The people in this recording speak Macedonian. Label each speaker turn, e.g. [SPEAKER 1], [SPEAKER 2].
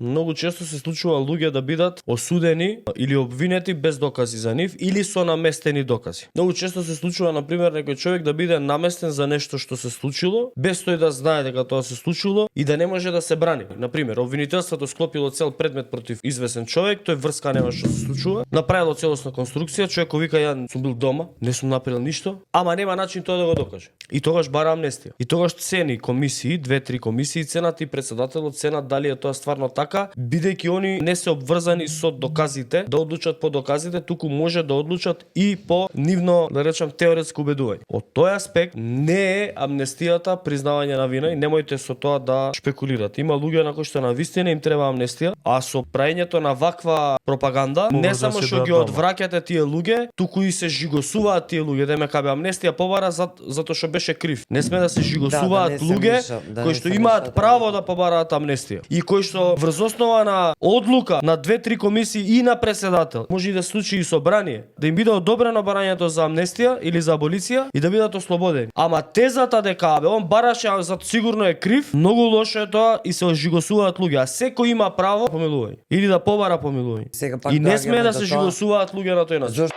[SPEAKER 1] Многу често се случува луѓе да бидат осудени или обвинети без докази за нив или со наместени докази. Многу често се случува на пример некој човек да биде наместен за нешто што се случило, без тој да знае дека тоа се случило и да не може да се брани. На пример, обвинителството склопило цел предмет против известен човек, тој врска нема што се случува, направило целосна конструкција, човекот вика ја сум бил дома, не сум направил ништо, ама нема начин тоа да го докаже. И тогаш бара амнестија. И тогаш цени комисии, 2-3 комисии ценат и председателот ценат дали е тоа стварно така, бидејќи они не се обврзани со доказите, да одлучат по доказите, туку може да одлучат и по нивно, да речам, теоретско убедување. Од тој аспект не е амнестијата признавање на вина и немојте со тоа да шпекулирате. Има луѓе на кои што на вистина им треба амнестија, а со праењето на ваква пропаганда, не само што ги одвраќате тие луѓе, туку и се жигосуваат тие луѓе, дека бе амнестија побара затоа што беше крив. Не сме да се жигосуваат луѓе кои што имаат право да побараат амнестија и кои што врз основа на одлука на 2-3 комисии и на председател може и да случи и собрание, да им биде одобрено барањето за амнестија или за аболиција и да бидат ослободени. Ама тезата дека он бараше зато сигурно е крив, многу лошо е тоа и се ожигосуваат луѓе, а секој има право помилување или да побара помилување. И не сме да се жигосуваат луѓе на тој начин.